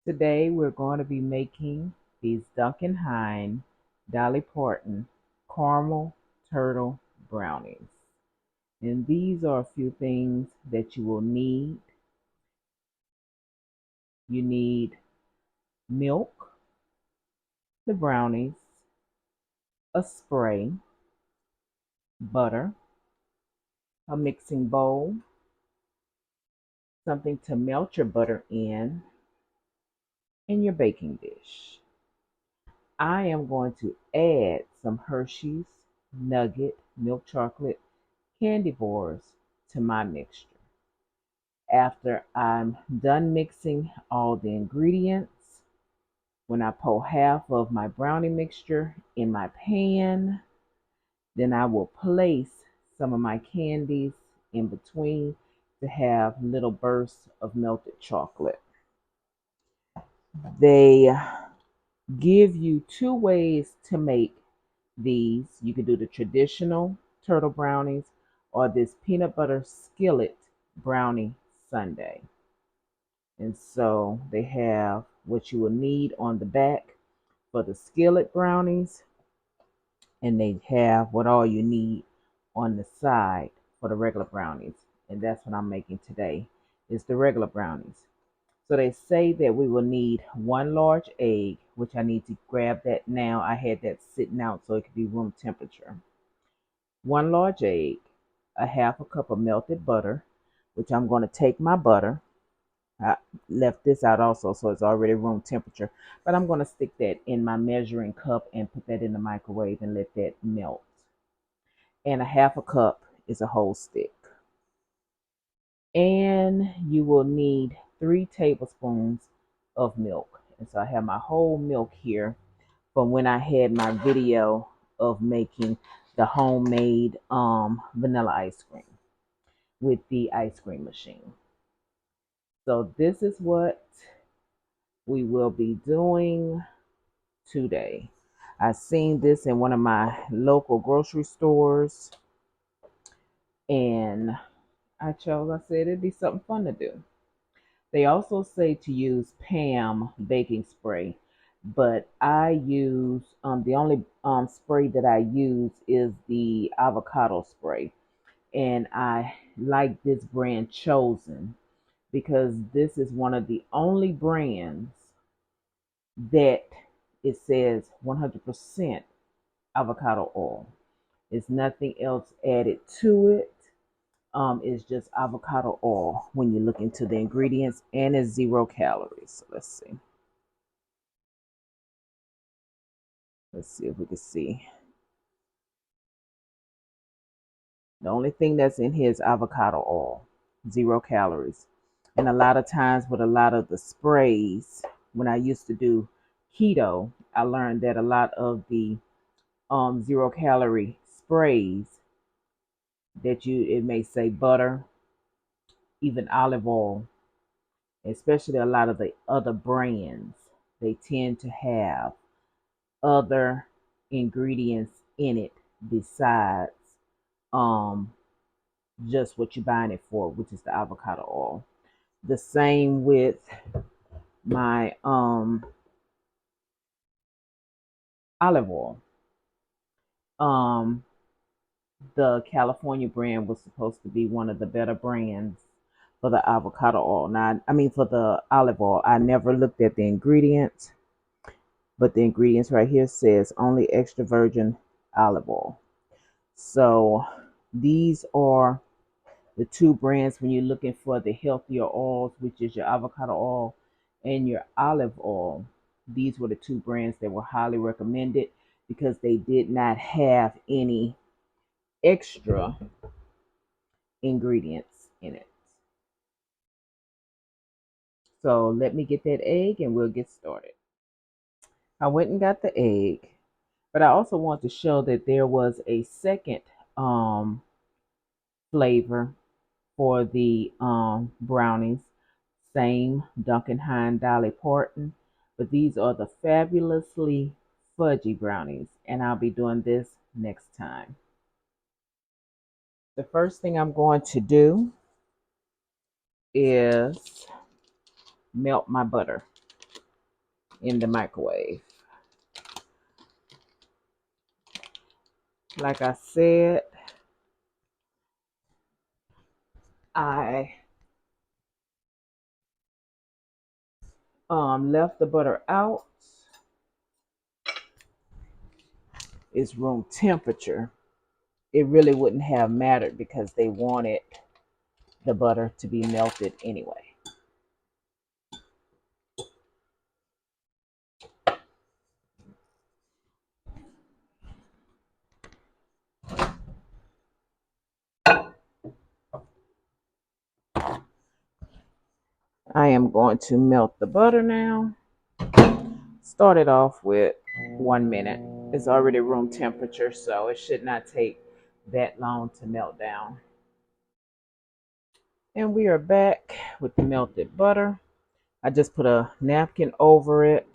Today we're going to be making these Dolly Parton caramel turtle brownies. And these are a few things that you will need. You need milk, the brownies, a spray, butter, a mixing bowl, something to melt your butter in, and your baking dish. I am going to add some Hershey's Nugget milk chocolate candy bars to my mixture. After I'm done mixing all the ingredients, when I pour half of my brownie mixture in my pan, then I will place some of my candies in between to have little bursts of melted chocolate. They give you two ways to make these. You can do the traditional turtle brownies or this peanut butter skillet brownie sundae. And so they have what you will need on the back for the skillet brownies, and they have what all you need on the side for the regular brownies. And that's what I'm making today, is the regular brownies. So they say that we will need one large egg, which I need to grab that now. I had that sitting out so it could be room temperature. One large egg, a half a cup of melted butter, which I'm going to take my butter. I left this out also, so it's already room temperature. But I'm going to stick that in my measuring cup and put that in the microwave and let that melt. And a half a cup is a whole stick. And you will need 3 tablespoons of milk. And so I have my whole milk here from when I had my video of making the homemade vanilla ice cream with the ice cream machine. So this is what we will be doing today. I seen this in one of my local grocery stores, and I said it'd be something fun to do. They also say to use Pam baking spray, but I use the only spray that I use is the avocado spray, and I like this brand Chosen because this is one of the only brands that it says 100% avocado oil. There's nothing else added to it. It's just avocado oil when you look into the ingredients, and it's 0 calories. So let's see. Let's see if we can see. The only thing that's in here is avocado oil, 0 calories. And a lot of times with a lot of the sprays, when I used to do keto, I learned that a lot of the 0 calorie sprays that it may say butter, even olive oil, especially a lot of the other brands, they tend to have other ingredients in it besides um just what you're buying it for, which is the avocado oil. The same with my olive oil. Um the California brand was supposed to be one of the better brands for the avocado oil. Now, I mean for the olive oil. I never looked at the ingredients, but the ingredients right here says only extra virgin olive oil. So these are the two brands when you're looking for the healthier oils, which is your avocado oil and your olive oil. These were the two brands that were highly recommended because they did not have any extra ingredients in it. So let me get that egg and we'll get started. I went and got the egg, but I also want to show that there was a second um, flavor for the brownies. Same Dolly Parton, but these are the fabulously fudgy brownies, and I'll be doing this next time. The first thing I'm going to do is melt my butter. in the microwave. Like I said, I left the butter out. It's room temperature. It really wouldn't have mattered because they wanted the butter to be melted anyway. I am going to melt the butter now. Started off with 1 minute. It's already room temperature, so it should not take that long to melt down. And we are back with the melted butter. I just put a napkin over it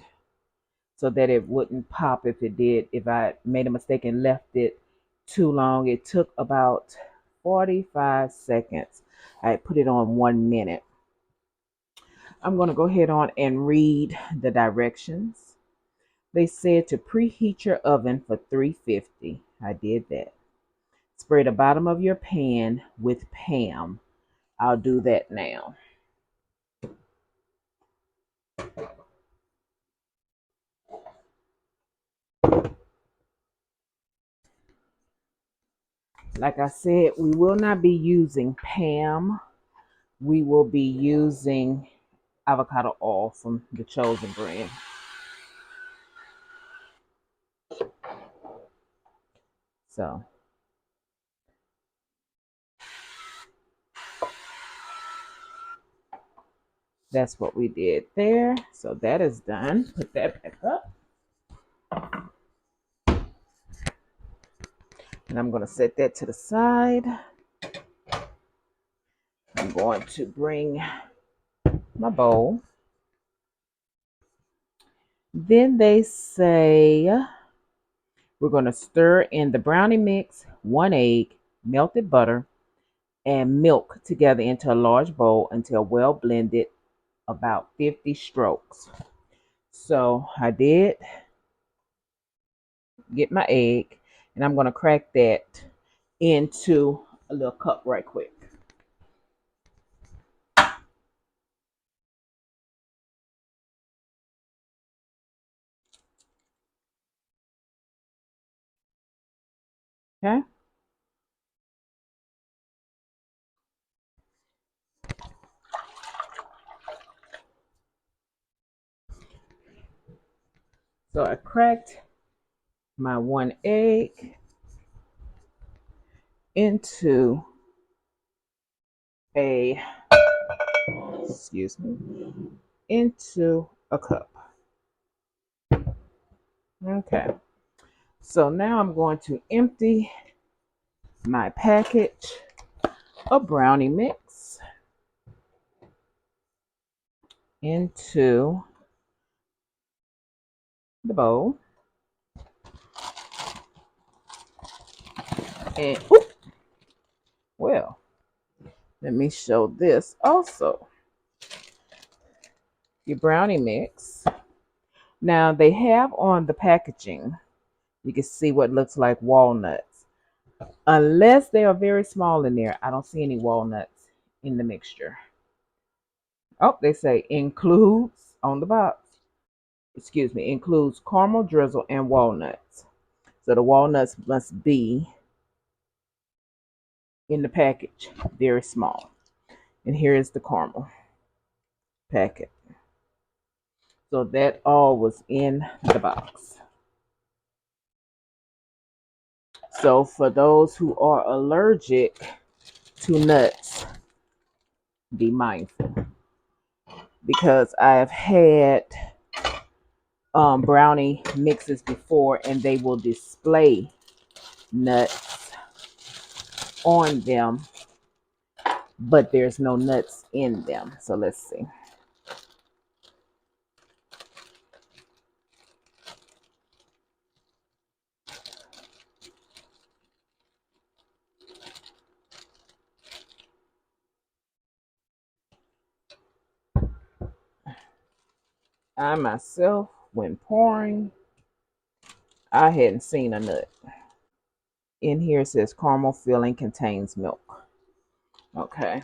so that it wouldn't pop if it did. If I made a mistake and left it too long, it took about 45 seconds. I put it on 1 minute. I'm going to go ahead on and read the directions. They said to preheat your oven for 350. I did that. Spray the bottom of your pan with Pam. I'll do that now. Like I said, we will not be using Pam. We will be using avocado oil from the Chosen brand. So that's what we did there. So that is done. Put that back up. And I'm going to set that to the side. I'm going to bring my bowl. Then they say we're going to stir in the brownie mix, 1 egg, melted butter, and milk together into a large bowl until well blended, about 50 strokes. So I did get my egg, and I'm going to crack that into a little cup right quick. Okay. So I cracked my 1 egg into a, excuse me, into a cup. Okay. So now I'm going to empty my package of brownie mix into the bowl. And, well, let me show this also. Your brownie mix. Now they have on the packaging, you can see what looks like walnuts. Unless they are very small in there, I don't see any walnuts in the mixture. Oh, they say includes on the box. Excuse me, includes caramel drizzle and walnuts. So the walnuts must be in the package, very small. And here is the caramel packet. So that all was in the box. So for those who are allergic to nuts, be mindful. Because I've had brownie mixes before and they will display nuts on them, but there's no nuts in them. So let's see. I myself when pouring. I hadn't seen a nut. In here it says caramel filling contains milk. Okay.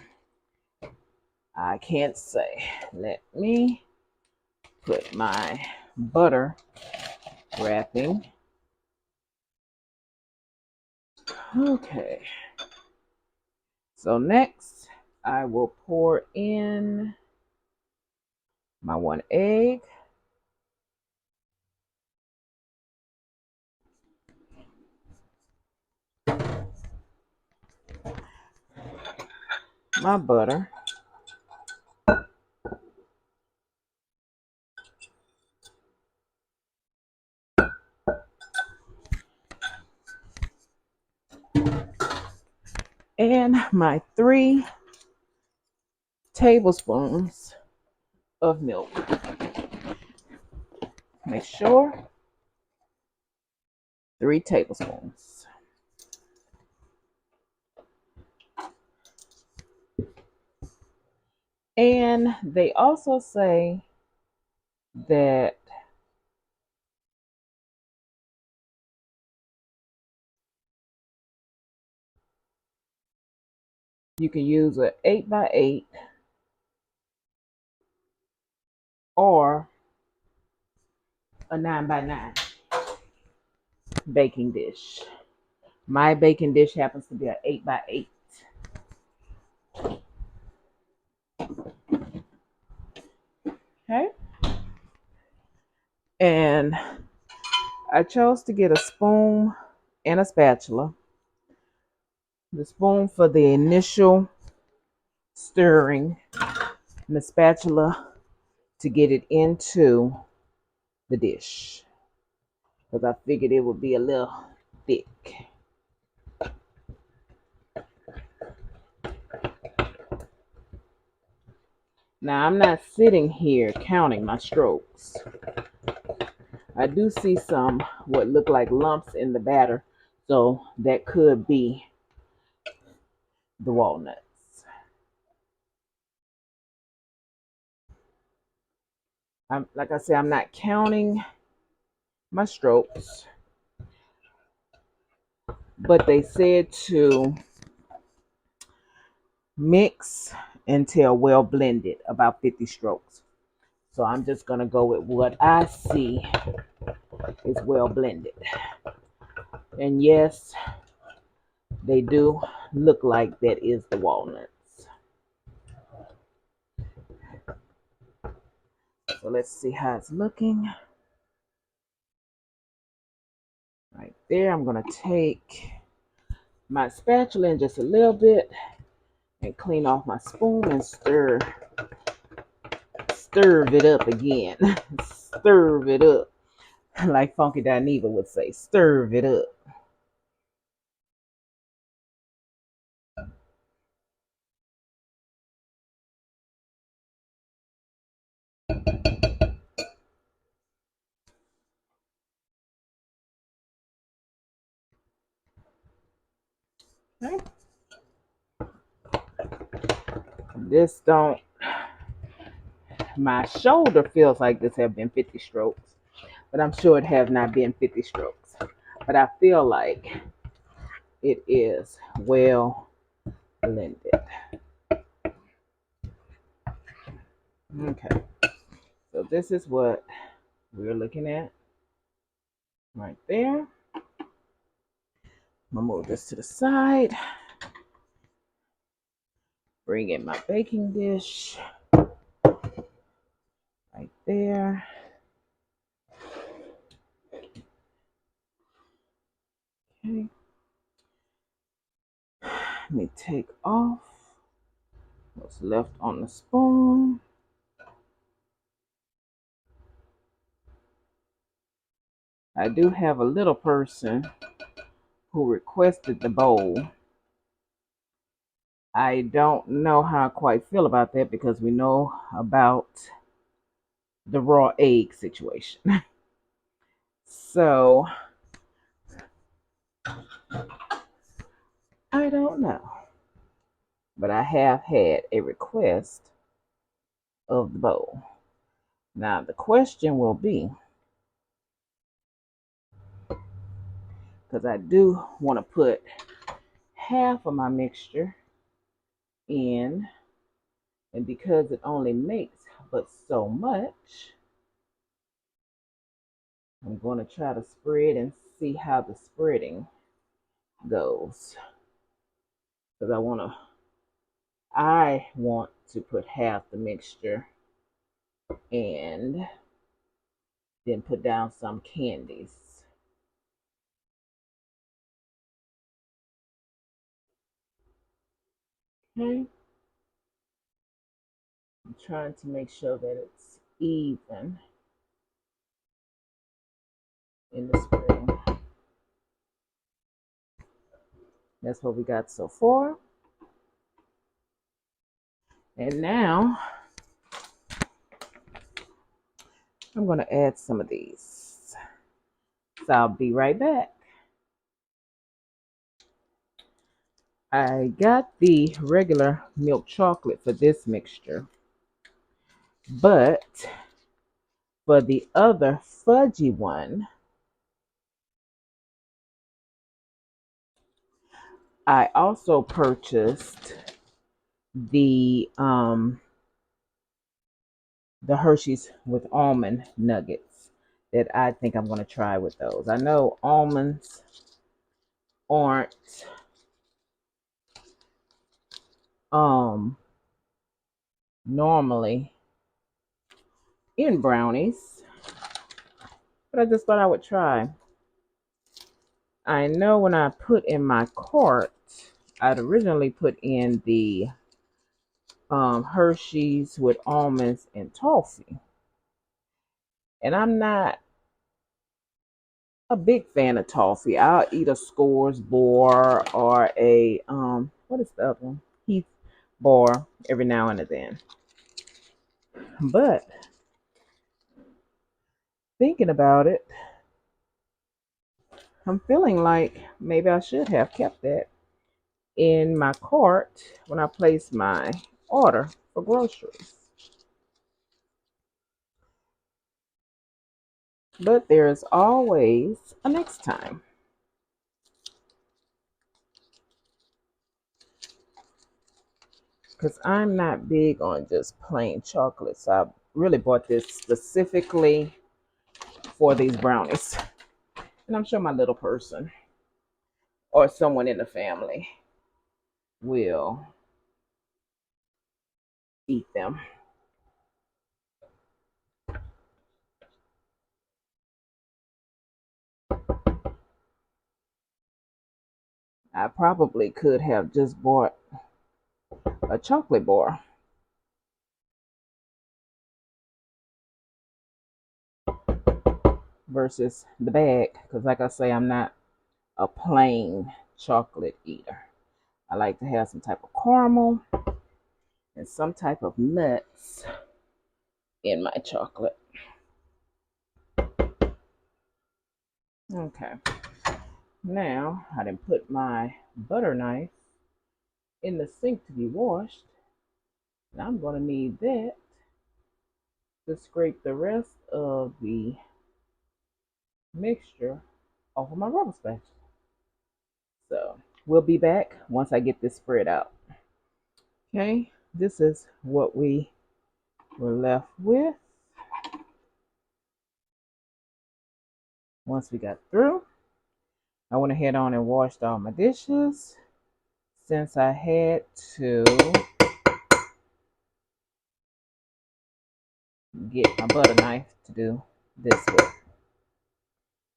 I can't say. Let me put my butter wrapping. Okay. So next I will pour in my 1 egg. My butter. And my 3 tablespoons of milk. Make sure 3 tablespoons. And they also say that you can use an 8x8 or a 9x9 baking dish. My baking dish happens to be an 8x8. Okay. And I chose to get a spoon and a spatula. The spoon for the initial stirring, and the spatula to get it into the dish, because I figured it would be a little thick. Now I'm not sitting here counting my strokes. I do see some what look like lumps in the batter, so that could be the walnuts. Like I said, I'm not counting my strokes, but they said to mix until well blended, about 50 strokes. So I'm just gonna go with what I see is well blended. And yes, they do look like that is the walnuts. So let's see how it's looking. Right there, I'm gonna take my spatula in just a little bit and clean off my spoon and stir it up again. Stir it up. Like Funky Dineva would say, stir it up. Okay. This don't, my shoulder feels like this have been 50 strokes, but I'm sure it have not been 50 strokes. But I feel like it is well blended. Okay, so this is what we're looking at right there. I'm gonna move this to the side. Bring in my baking dish right there. Okay. Let me take off what's left on the spoon. I do have a little person who requested the bowl. I don't know how I quite feel about that, because we know about the raw egg situation. So I don't know. But I have had a request of the bowl. Now the question will be, because I do want to put half of my mixture in, and because it only makes but so much, I'm going to try to spread and see how the spreading goes, because I want to put half the mixture and then put down some candies. Okay, I'm trying to make sure that it's even in the spreading. That's what we got so far. And now I'm going to add some of these. So I'll be right back. I got the regular milk chocolate for this mixture, but for the other fudgy one, I also purchased the Hershey's with almond nuggets that I think I'm going to try with those. I know almonds aren't normally in brownies, but I just thought I would try. I know when I put in my cart, I'd originally put in the Hershey's with almonds and toffee, and I'm not a big fan of toffee. I'll eat a Scores bar or a what is the other one? Heath bar every now and then. But thinking about it, I'm feeling like maybe I should have kept that in my cart when I placed my order for groceries. But there's always a next time. Because I'm not big on just plain chocolate. So I really bought this specifically for these brownies. And I'm sure my little person or someone in the family will eat them. I probably could have just bought a chocolate bar versus the bag, because like I say, I'm not a plain chocolate eater. I like to have some type of caramel and some type of nuts in my chocolate. Okay, now I done put my butter knife in the sink to be washed, and I'm going to need that to scrape the rest of the mixture off of my rubber spatula. So we'll be back once I get this spread out. Okay, this is what we were left with once we got through. I went ahead on and washed all my dishes since I had to get my butter knife to do this with.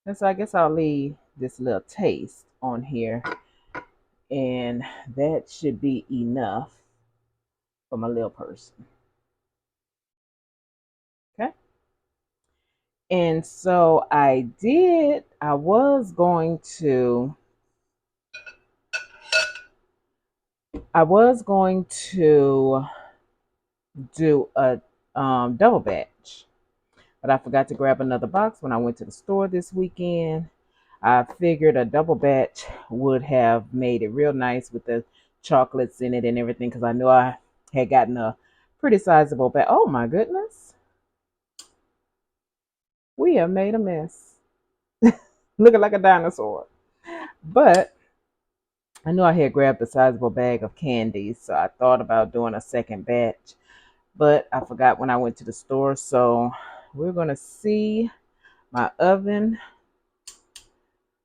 And so I guess I'll leave this little taste on here, and that should be enough for my little person. Okay. And so I was going to do a double batch, but I forgot to grab another box when I went to the store this weekend. I figured a double batch would have made it real nice with the chocolates in it and everything, because I knew I had gotten a pretty sizable batch. Oh my goodness, we have made a mess. Looking like a dinosaur. But I knew I had grabbed a sizable bag of candies, so I thought about doing a second batch. But I forgot when I went to the store, so we're gonna see. My oven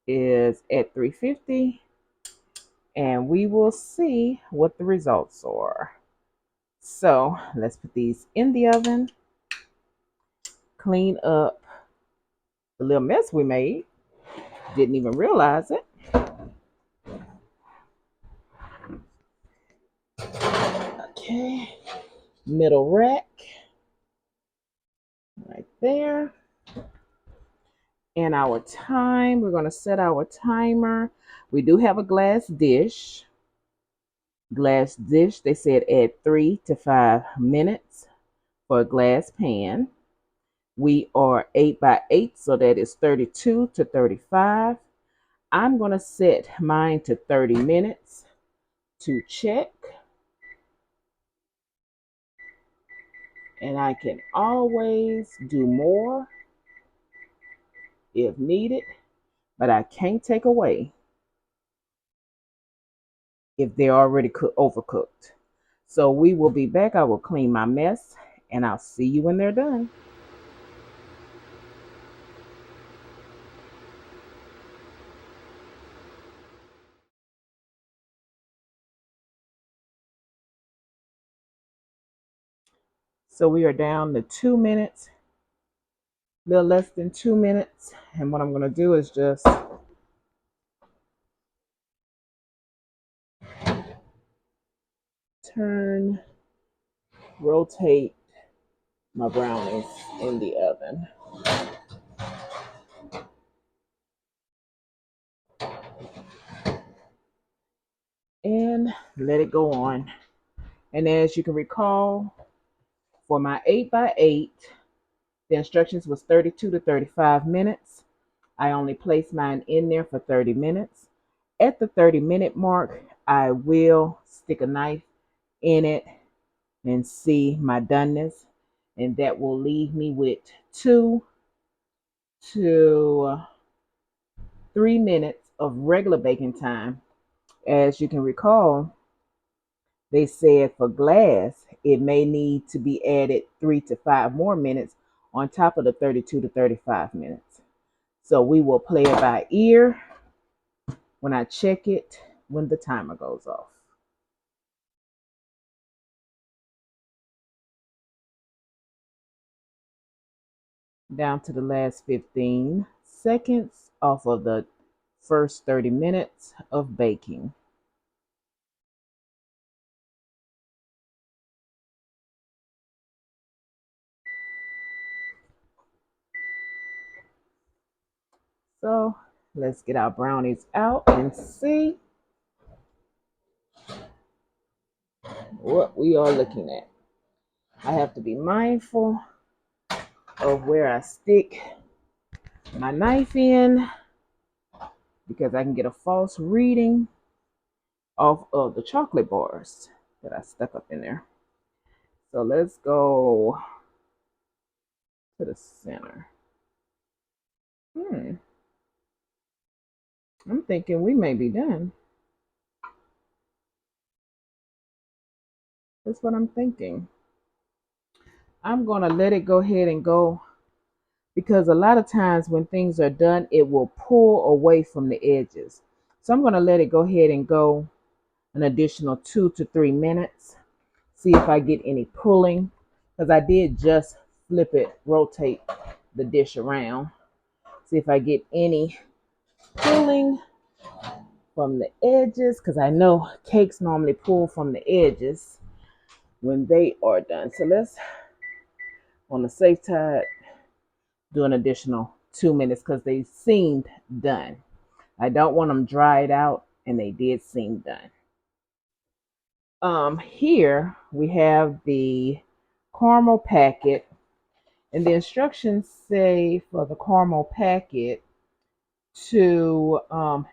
is at 350, and we will see what the results are. So let's put these in the oven, clean up the little mess we made. Didn't even realize it. Okay, middle rack right there. And our time, we're going to set our timer. We do have a glass dish. Glass dish, they said add 3 to 5 minutes for a glass pan. We are 8 by 8, so that is 32 to 35. I'm going to set mine to 30 minutes to check. And I can always do more if needed, but I can't take away if they're already overcooked. So we will be back. I will clean my mess, and I'll see you when they're done. So we are down to 2 minutes, a little less than 2 minutes. And what I'm going to do is just turn, rotate my brownies in the oven. And let it go on. And as you can recall, for my 8 by 8, the instructions was 32 to 35 minutes. I only placed mine in there for 30 minutes. At the 30-minute mark, I will stick a knife in it and see my doneness. And that will leave me with 2 to 3 minutes of regular baking time. As you can recall, they said for glass, it may need to be added 3 to 5 more minutes on top of the 32 to 35 minutes. So we will play it by ear when I check it when the timer goes off. Down to the last 15 seconds off of the first 30 minutes of baking. So let's get our brownies out and see what we are looking at. I have to be mindful of where I stick my knife in because I can get a false reading off of the chocolate bars that I stuck up in there. So let's go to the center. I'm thinking we may be done. That's what I'm thinking. I'm going to let it go ahead and go because a lot of times when things are done, it will pull away from the edges. So I'm going to let it go ahead and go an additional 2 to 3 minutes. See if I get any pulling because I did just flip it, rotate the dish around. See if I get any pulling from the edges because I know cakes normally pull from the edges when they are done. So let's, on the safe side, do an additional 2 minutes because they seemed done. I don't want them dried out, and they did seem done. Here we have the caramel packet, and the instructions say for the caramel packet to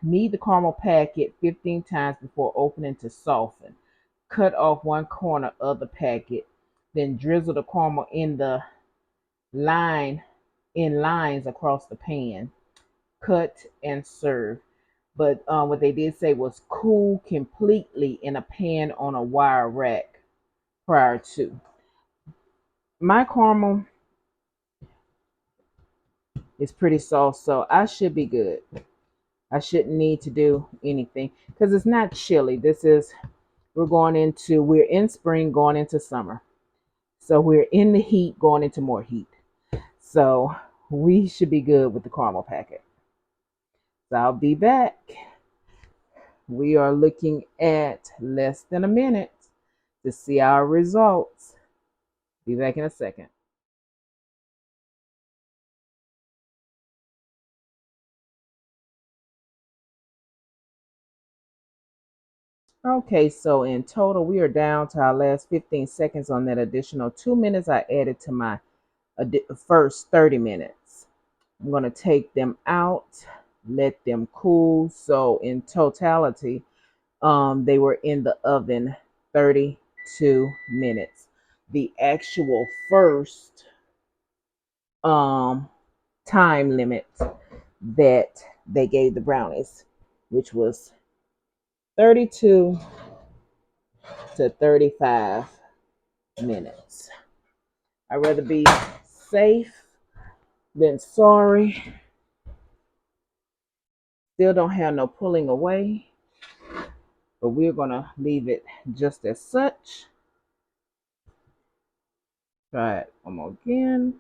knead the caramel packet 15 times before opening to soften. Cut off one corner of the packet, then drizzle the caramel in the line in lines across the pan. Cut and serve. But what they did say was cool completely in a pan on a wire rack prior to. My caramel is pretty soft, so I should be good. I shouldn't need to do anything because it's not chilly. We're in spring going into summer. So we're in the heat going into more heat. So we should be good with the caramel packet. So I'll be back. We are looking at less than a minute to see our results. Be back in a second. Okay, so in total, we are down to our last 15 seconds on that additional 2 minutes I added to my first 30 minutes. I'm going to take them out, let them cool. So in totality, they were in the oven 32 minutes. The actual first um, time limit that they gave the brownies, which was 32 to 35 minutes. I'd rather be safe than sorry. Still don't have no pulling away, but we're going to leave it just as such. Try it one more again.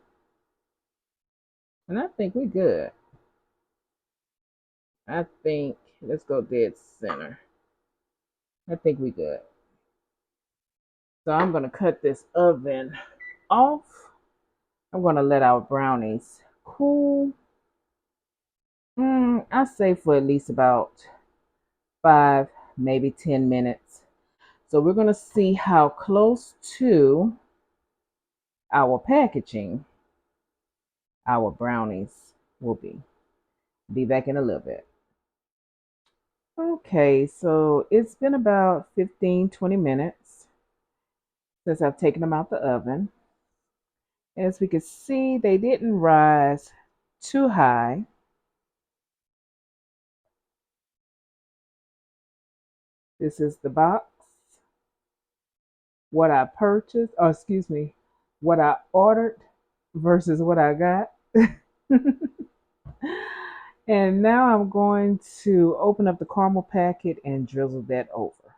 And I think we're good. I think, let's go dead center. I think we're good. So I'm going to cut this oven off. I'm going to let our brownies cool. I say for at least about 5, maybe 10 minutes. So we're going to see how close to our packaging our brownies will be. Be back in a little bit. Okay, so it's been about 15-20 minutes since I've taken them out the oven. As we can see, they didn't rise too high. This is the box. What I purchased, or excuse me, what I ordered versus what I got. And now I'm going to open up the caramel packet and drizzle that over.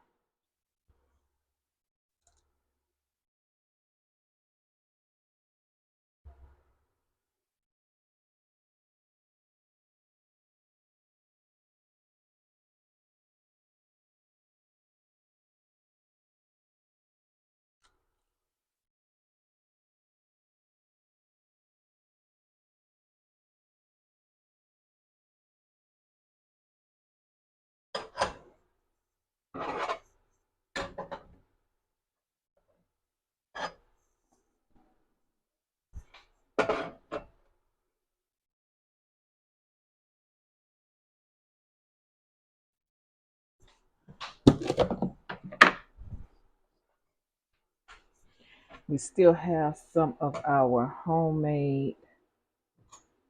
We still have some of our homemade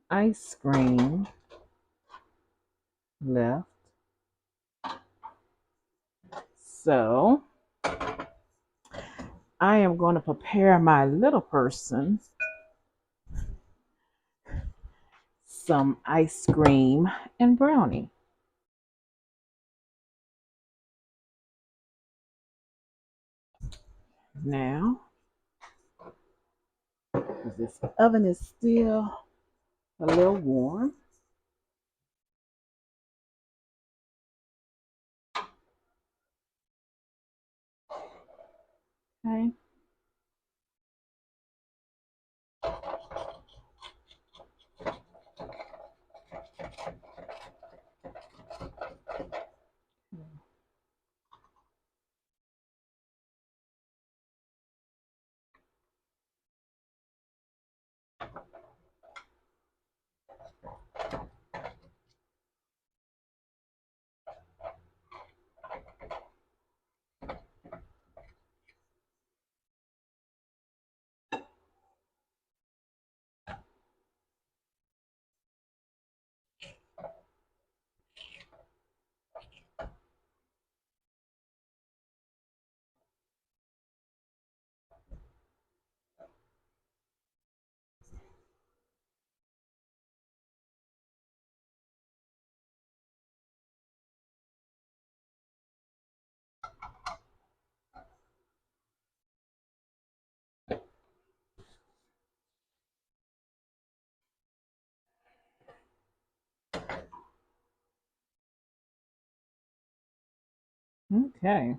ice cream left. So I am going to prepare my little person some ice cream and brownie. Now, this oven is still a little warm. Okay. Okay.